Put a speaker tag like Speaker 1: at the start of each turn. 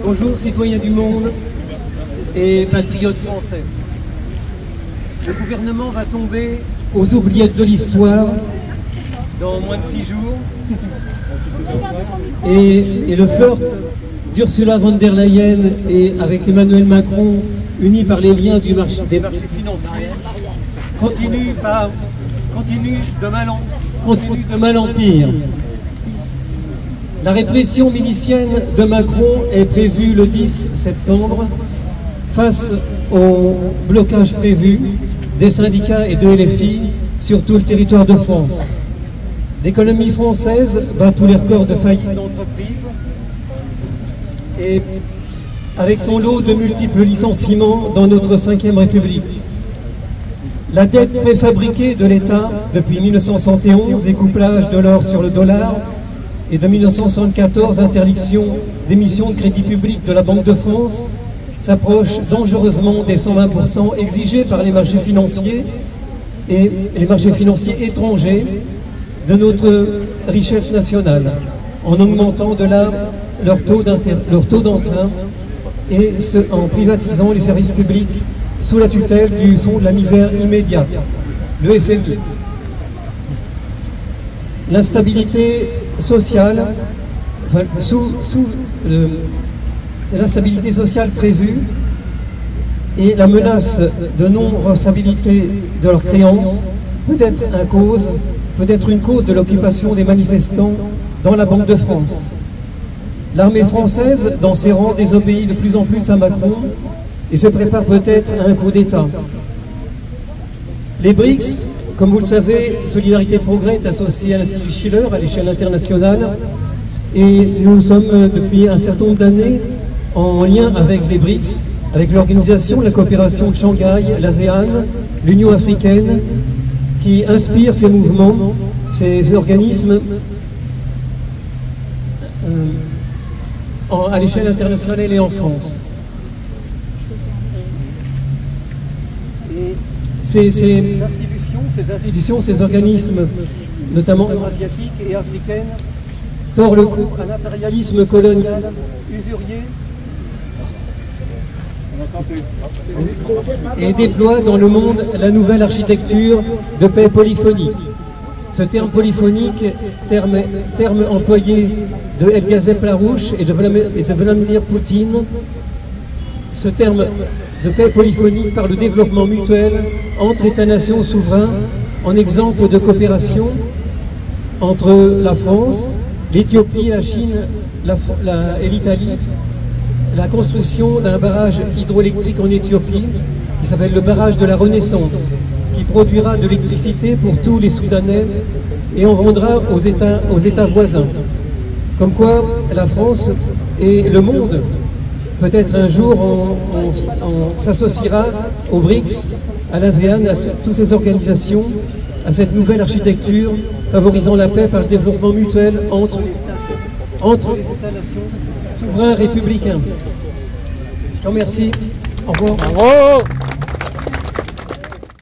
Speaker 1: Bonjour citoyens du monde et patriotes français. Le gouvernement va tomber aux oubliettes de l'histoire dans moins de 6 jours. Et le flirt d'Ursula von der Leyen et avec Emmanuel Macron, unis par les liens des marchés financiers, continue de mal en pire. La répression milicienne de Macron est prévue le 10 septembre face au blocage prévu des syndicats et de LFI sur tout le territoire de France. L'économie française bat tous les records de faillite d'entreprises et avec son lot de multiples licenciements dans notre 5e République. La dette préfabriquée de l'État depuis 1971, découplage de l'or sur le dollar, et de 1974, interdiction d'émission de crédit public de la Banque de France, s'approche dangereusement des 120% exigés par les marchés financiers et les marchés financiers étrangers de notre richesse nationale, en augmentant de là leur taux d'emprunt et en privatisant les services publics sous la tutelle du Fonds de la misère immédiate, le FMI. L'instabilité sociale, l'instabilité sociale prévue et la menace de non-remboursabilité de leurs créances peut être une cause de l'occupation des manifestants dans la Banque de France. L'armée française, dans ses rangs, désobéit de plus en plus à Macron et se prépare peut-être à un coup d'État. Les BRICS, comme vous le savez, Solidarité Progrès est associée à l'Institut Schiller à l'échelle internationale et nous sommes depuis un certain nombre d'années en lien avec les BRICS, avec l'organisation de la coopération de Shanghai, l'ASEAN, l'Union africaine, qui inspire ces mouvements, ces organismes à l'échelle internationale et en France. Ces institutions, ces organismes, notamment asiatiques et africaines, tordent le cou à l'impérialisme colonial usurier et déploient dans le monde la nouvelle architecture de paix polyphonique. Ce terme polyphonique, terme employé de El Gazem Larouche et de Vladimir Poutine, ce terme de paix polyphonique par le développement mutuel entre États-nations souverains en exemple de coopération entre la France, l'Éthiopie, la Chine et l'Italie, la construction d'un barrage hydroélectrique en Éthiopie qui s'appelle le barrage de la Renaissance, qui produira de l'électricité pour tous les Soudanais et en vendra aux États voisins. Comme quoi la France et le monde, peut-être un jour, on s'associera aux BRICS, à l'ASEAN, à toutes ces organisations, à cette nouvelle architecture favorisant la paix par le développement mutuel entre les États-nations souverains républicains. Je vous remercie. Au revoir. Bravo.